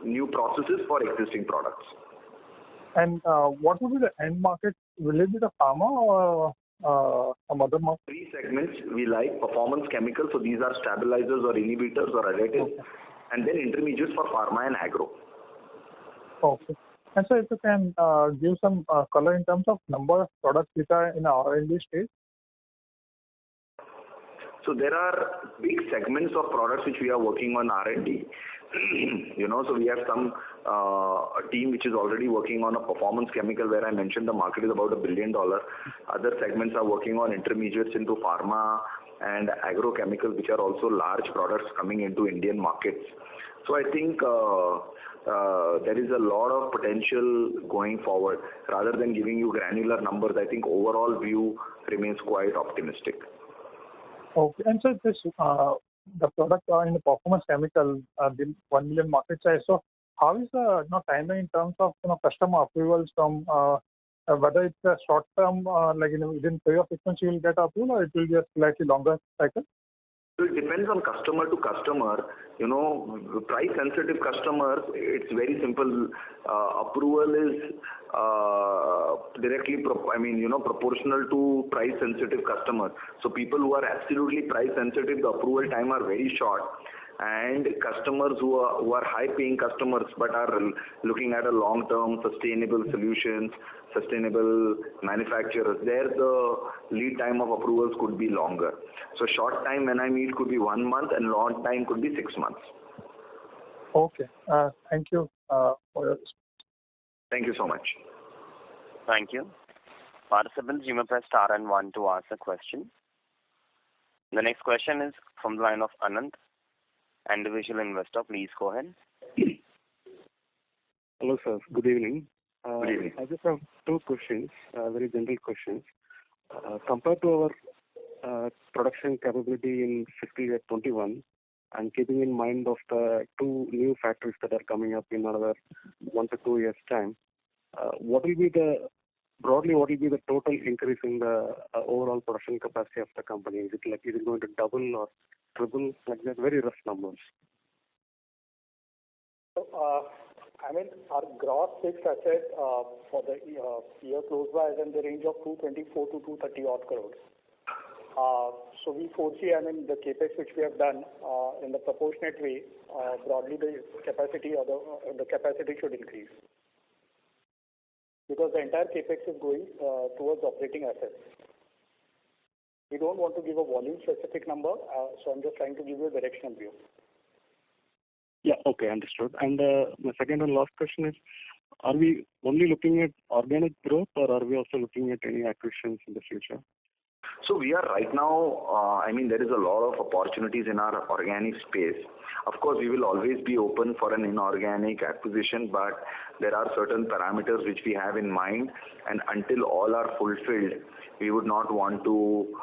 New processes for existing products. And what would be the end market? Will it be the pharma or some other market? Three segments we like: performance chemicals, so these are stabilizers or inhibitors or additives, and then intermediates for pharma and agro. Okay. And so if you can give some color in terms of number of products which are in our R&D stage. So there are big segments of products which we are working on R&D. So we have some a team which is already working on a performance chemical, where I mentioned the market is about $1 billion. Other segments are working on intermediates into pharma and agrochemicals, which are also large products coming into Indian markets. So I think there is a lot of potential going forward. Rather than giving you granular numbers, I think overall view remains quite optimistic. Okay. And so this the product in the performance chemical, the 1 million market size. So how is the timeline in terms of customer approvals from whether it's a short term, within 3 or 6 months you will get approval, or it will be a slightly longer cycle? So it depends on customer to customer. Price sensitive customers, it's very simple. Approval is directly proportional to price sensitive customers. So people who are absolutely price sensitive, the approval time are very short. And customers who are high paying customers but are looking at a long term sustainable solutions, sustainable manufacturers, there the lead time of approvals could be longer. So short time when I mean could be 1 month, and long time could be 6 months. Okay. Thank you for your response. Thank you so much. Thank you. Participants, you may press star and 1 to ask a question. The next question is from the line of Anand, individual investor. Please go ahead. Hello, sir. Good evening. Good evening. I just have 2 questions, very general questions. Compared to our production capability in fiscal year 21, and keeping in mind of the 2 new factories that are coming up in another 1 to 2 years' time, what will be the total increase in the overall production capacity of the company? Is it going to double or triple, like that? Very rough numbers. So, our gross fixed asset for the year closed by is in the range of 224 to 230 odd crores. So we foresee, the capex which we have done in the proportionate way, broadly the capacity should increase, because the entire capex is going towards operating assets. We don't want to give a volume specific number, so I'm just trying to give you a directional view. Yeah, okay, understood. And my second and last question is, are we only looking at organic growth, or are we also looking at any acquisitions in the future? So we are right now, there is a lot of opportunities in our organic space. Of course, we will always be open for an inorganic acquisition, but there are certain parameters which we have in mind, and until all are fulfilled, we would not want to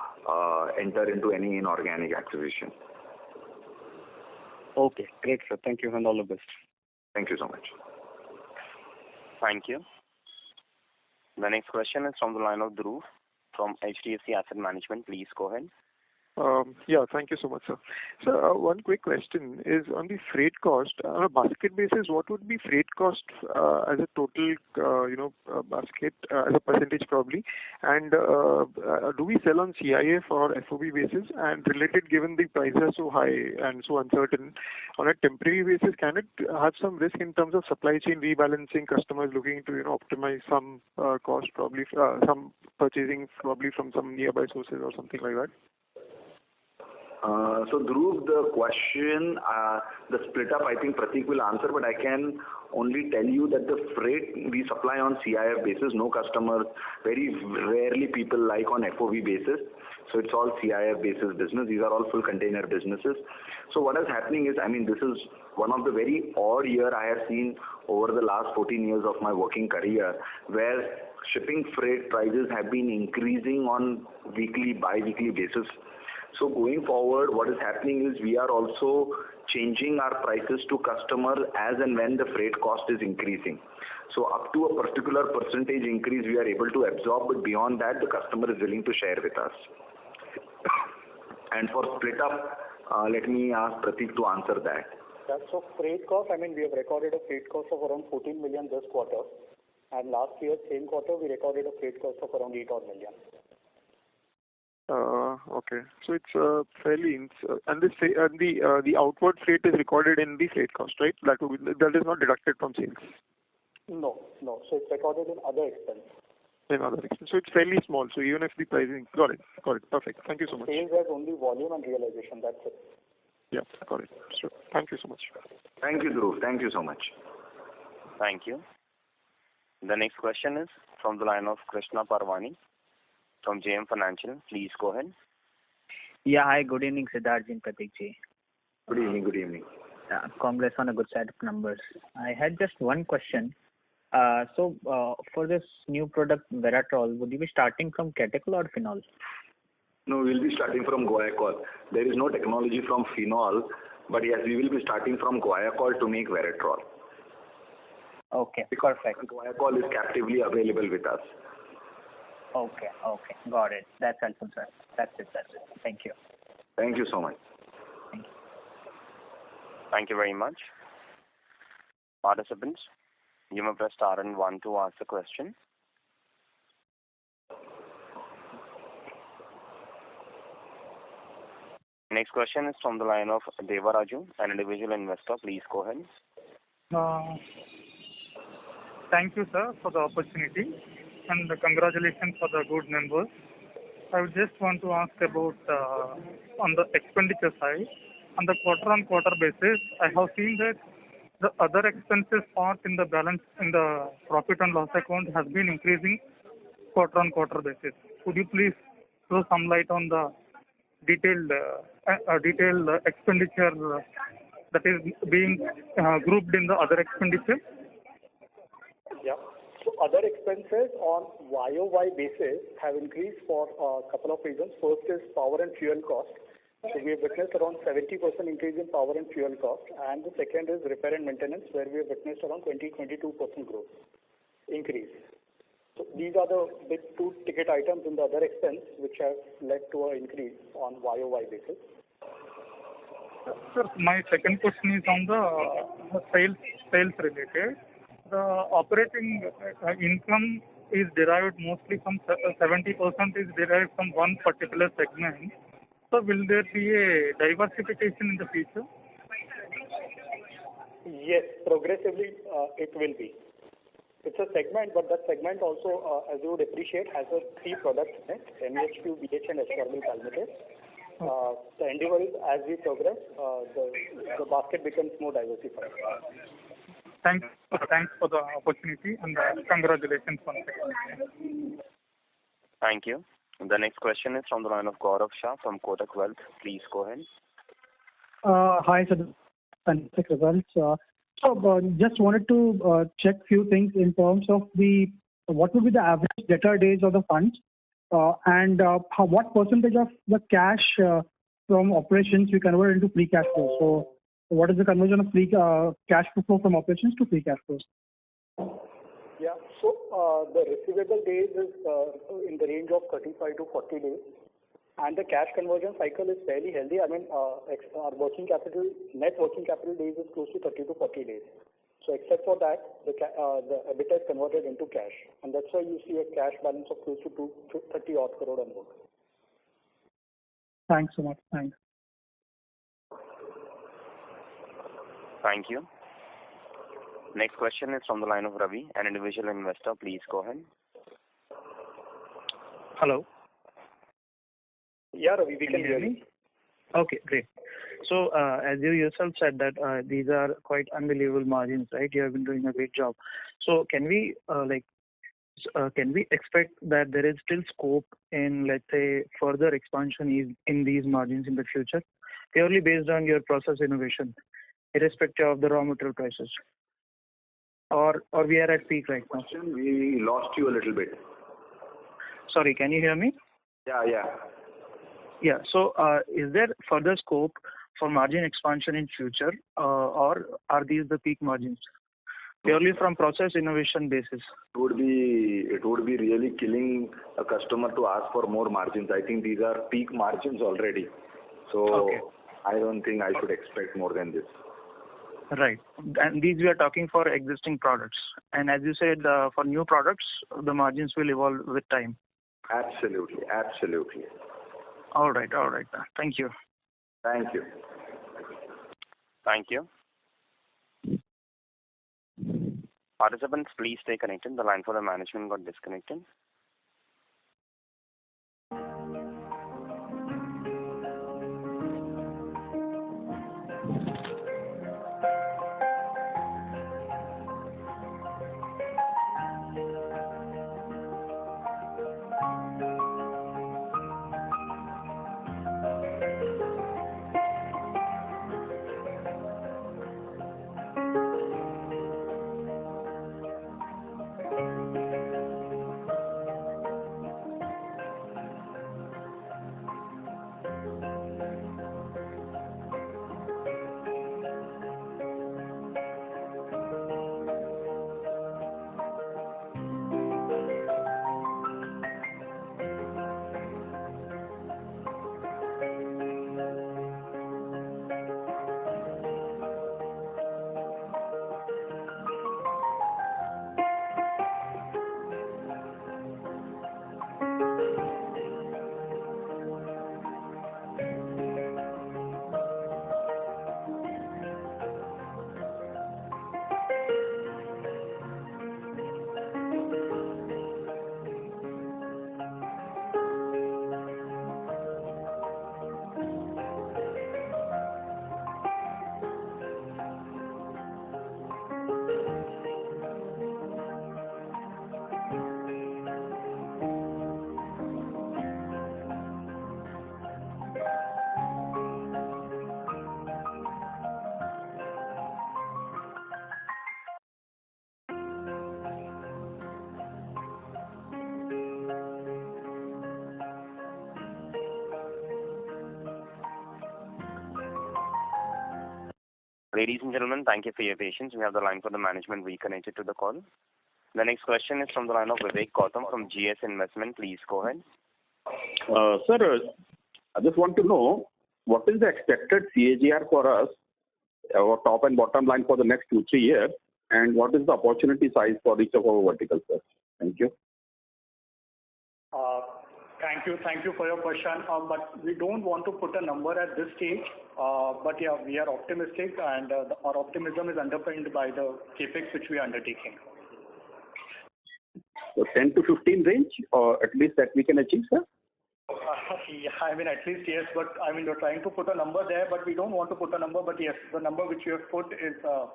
enter into any inorganic acquisition. Okay, great, sir. Thank you and all the best. Thank you so much. Thank you. The next question is from the line of Dhruv from HDFC Asset Management. Please go ahead. Thank you so much, sir. So one quick question is on the freight cost. On a basket basis, what would be freight cost as a total, basket as a percentage probably? And do we sell on CIF or FOB basis? And related, given the prices are so high and so uncertain, on a temporary basis, can it have some risk in terms of supply chain rebalancing, customers looking to optimize some cost, probably some purchasing probably from some nearby sources or something like that? So Dhruv, the question, the split up, I think Prateek will answer, but I can only tell you that the freight we supply on CIF basis. No customer, very rarely people like on FOB basis. So it's all CIF basis business. These are all full container businesses. So what is happening is, this is one of the very odd year I have seen over the last 14 years of my working career, where shipping freight prices have been increasing on weekly, bi-weekly basis. So going forward, what is happening is we are also changing our prices to customers as and when the freight cost is increasing. So up to a particular percentage increase we are able to absorb, but beyond that the customer is willing to share with us. And for split up, let me ask Prateek to answer that. Yeah, so freight cost, we have recorded a freight cost of around 14 million this quarter, and last year same quarter we recorded a freight cost of around 8 odd million. Okay. So it's fairly, and the outward freight is recorded in the freight cost, right? That is not deducted from sales. No. So it's recorded in other expense. In other expense. So it's fairly small. So even if the pricing, got it. Perfect. Thank you so much. Sales has only volume and realization. That's it. Yeah, got it. Sure. Thank you so much. Thank you, Dhruv. Thank you so much. Thank you. The next question is from the line of Krishna Parwani from JM Financial. Please go ahead. Yeah, hi. Good evening, Siddharth and Prateek ji. Good evening. Congrats on a good set of numbers. I had just one question. So for this new product, Veratrole, would you be starting from catechol or phenol? No, we'll be starting from guaiacol. There is no technology from phenol, but yes, we will be starting from guaiacol to make Veratrole. Okay, perfect. Guaiacol is captively available with us. Okay, got it. That's helpful, sir. That's it. Thank you. Thank you so much. Thank you. Thank you very much. Participants, you may press star and 1 to ask the question. Next question is from the line of Devaraju, an individual investor. Please go ahead. Thank you, sir, for the opportunity, and congratulations for the good numbers. I would just want to ask about on the expenditure side. On the quarter-on-quarter basis, I have seen that the other expenses part in the balance in the profit and loss account has been increasing quarter-on-quarter basis. Could you please throw some light on the detailed expenditure that is being grouped in the other expenditure? Yeah. So other expenses on YOY basis have increased for a couple of reasons. First is power and fuel cost. So we have witnessed around 70% increase in power and fuel cost. And the second is repair and maintenance, where we have witnessed around 22% growth increase. So these are the big two ticket items in the other expense which have led to an increase on YOY basis. Sir, my second question is on the sales related. The operating income is derived mostly from 70% is derived from one particular segment. So will there be a diversification in the future? Yes, progressively it will be. It's a segment, but that segment also, as you would appreciate, has a 3 products in it: MEHQ, BH, and ascorbyl palmitate. The endeavor is, as we progress, the basket becomes more diversified. Thanks for the opportunity, and congratulations once again. Thank you. The next question is from the line of Gaurav Shah from Kotak Wealth. Please go ahead. Hi, sir. Fantastic results. Just wanted to check few things in terms of what would be the average debtor days of the funds, and what percentage of the cash from operations we convert into free cash flow. So what is the conversion of free cash flow from operations to free cash flows? Yeah. So the receivable days is in the range of 35 to 40 days. And the cash conversion cycle is fairly healthy. I mean, our net working capital days is close to 30 to 40 days. So except for that, the EBITDA is converted into cash. And that's why you see a cash balance of close to 30 odd crore on book. Thanks so much. Thanks. Thank you. Next question is from the line of Ravi, an individual investor. Please go ahead. Hello. Yeah, Ravi, we can hear you. Okay, great. So, as you yourself said that these are quite unbelievable margins, right? You have been doing a great job. So, can we expect that there is still scope in, let's say, further expansion in these margins in the future, purely based on your process innovation, irrespective of the raw material prices? Or we are at peak right now? We lost you a little bit. Sorry, can you hear me? Yeah. Yeah. So, is there further scope for margin expansion in future, or are these the peak margins? Purely from process innovation basis. It would be really killing a customer to ask for more margins. I think these are peak margins already. So okay. I don't think I should expect more than this. Right. And these we are talking for existing products. And as you said, for new products, the margins will evolve with time. Absolutely. All right. Thank you. Thank you. Thank you. Participants, please stay connected. The line for the management got disconnected. Ladies and gentlemen, thank you for your patience. We have the line for the management reconnected to the call. The next question is from the line of Vivek Gautam from GS Investment. Please go ahead. Sir, I just want to know what is the expected CAGR for us, our top and bottom line for the next 2-3 years, and what is the opportunity size for each of our verticals, sir? Thank you. Thank you for your question. But we don't want to put a number at this stage. But yeah, we are optimistic, and our optimism is underpinned by the capex which we are undertaking. So 10 to 15 range, or at least that we can achieve, sir? Yeah, I mean, at least yes, but I mean, we're trying to put a number there, but we don't want to put a number. But yes, the number which you have put is the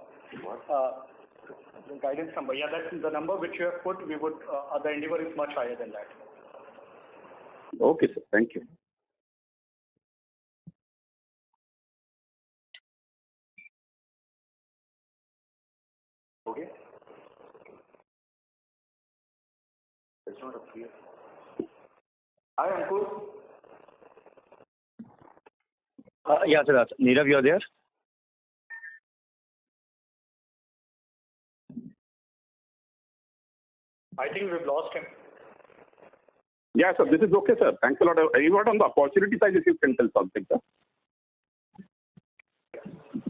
guidance number. Yeah, that's the number which you have put. We would the endeavor is much higher than that. Okay, sir. Thank you. Okay. It's not up here. Hi, Ankur. Yeah, sir. Nirav, you're there? I think we've lost him. Yeah, sir. This is okay, sir. Thanks a lot. You got on the opportunity side, if you can tell something, sir.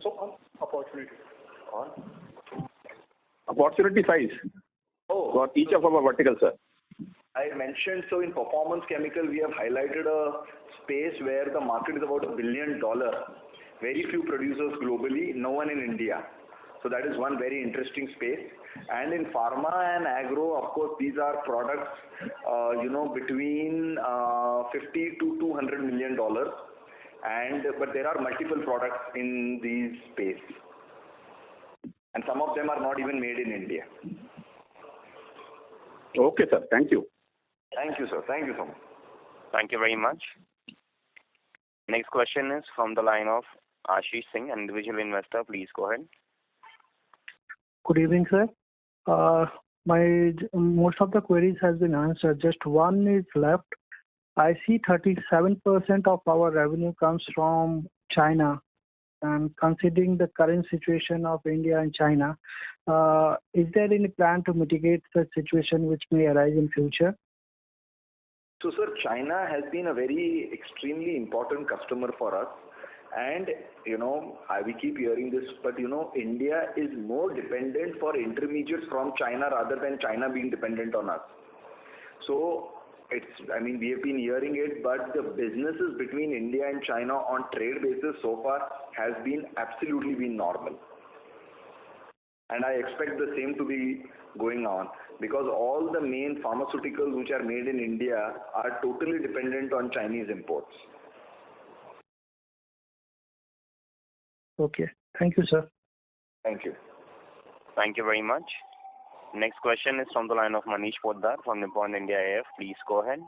So on opportunity. On? Opportunity size. Oh. For each of our verticals, sir. I mentioned, so in performance chemical, we have highlighted a space where the market is about $1 billion. Very few producers globally, no one in India. So that is one very interesting space. And in pharma and agro, of course, these are products, between 50 to $200 million. But there are multiple products in these space. And some of them are not even made in India. Okay, sir. Thank you. Thank you, sir. Thank you so much. Thank you very much. Next question is from the line of Ashish Singh, an individual investor. Please go ahead. Good evening, sir. Most of the queries has been answered. Just one is left. I see 37% of our revenue comes from China. And considering the current situation of India and China, is there any plan to mitigate such situation which may arise in future? So, sir, China has been a very extremely important customer for us. And, we keep hearing this, but, India is more dependent for intermediates from China rather than China being dependent on us. So, we have been hearing it, but the businesses between India and China on trade basis so far has been absolutely normal. And I expect the same to be going on because all the main pharmaceuticals which are made in India are totally dependent on Chinese imports. Okay. Thank you, sir. Thank you. Thank you very much. Next question is from the line of Manish Poddar from Nippon India AF. Please go ahead.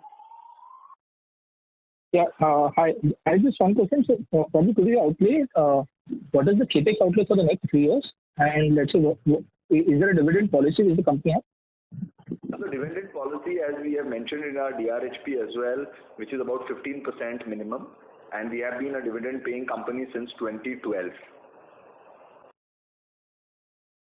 Yeah. Hi. I have just one question. So, probably could you outlay what is the capex outlay for the next 3 years? And let's say, is there a dividend policy which the company has? The dividend policy, as we have mentioned in our DRHP as well, which is about 15% minimum, and we have been a dividend-paying company since 2012.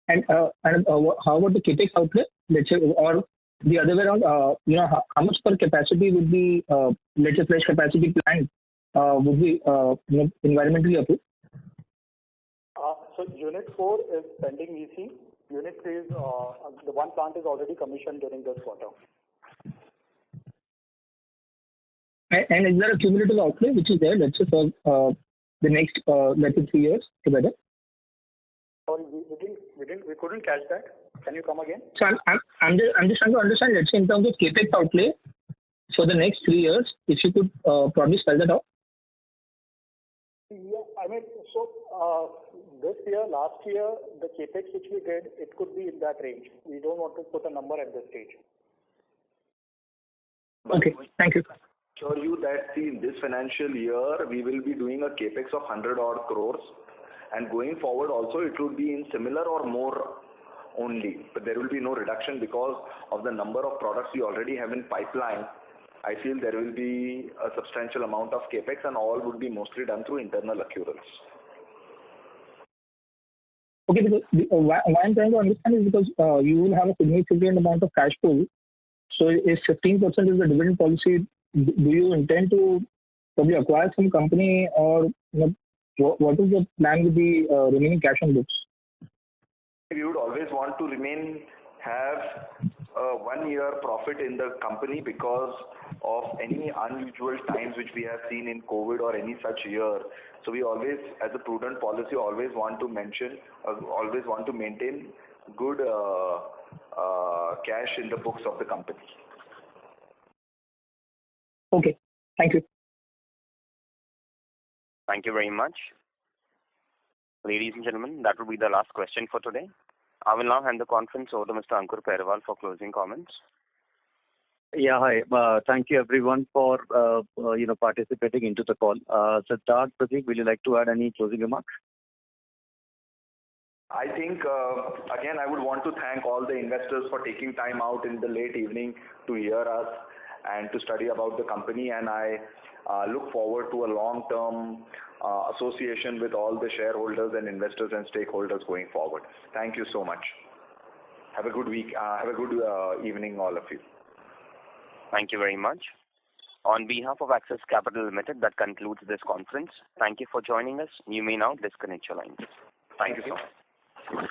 And how about the capex outlay? Let's say, or the other way around, how much per capacity would be, let's say, fresh capacity plant would be environmentally approved? So Unit 4 is pending EC. Unit 3 is, the one plant is already commissioned during this quarter. And is there a cumulative outlay which is there, let's say, for the next, let's say, 3 years together? Sorry, we couldn't catch that. Can you come again? So I'm just trying to understand, let's say, in terms of capex outlay for the next 3 years, if you could probably spell that out. Yeah, this year, last year, the capex which we did, it could be in that range. We don't want to put a number at this stage. Okay, thank you. Assure you that in this financial year, we will be doing a capex of 100 odd crores. And going forward also, it will be in similar or more only. But there will be no reduction because of the number of products we already have in pipeline. I feel there will be a substantial amount of capex and all would be mostly done through internal accruals. Okay, because why I'm trying to understand is because you will have a significant amount of cash flow. So if 15% is the dividend policy, do you intend to probably acquire some company or what is the plan with the remaining cash on books? We would always want to have a 1 year profit in the company because of any unusual times which we have seen in COVID or any such year. So we always, as a prudent policy, always want to maintain good cash in the books of the company. Okay, thank you. Thank you very much. Ladies and gentlemen, that will be the last question for today. I will now hand the conference over to Mr. Ankur Periwal for closing comments. Yeah, hi. Thank you everyone for participating into the call. Siddharth, Prateek, will you like to add any closing remarks? I think, again, I would want to thank all the investors for taking time out in the late evening to hear us and to study about the company, and I look forward to a long-term association with all the shareholders and investors and stakeholders going forward. Thank you so much. Have a good week. Have a good evening, all of you. Thank you very much. On behalf of Axis Capital Limited, that concludes this conference. Thank you for joining us. You may now disconnect your lines. Thank you so much.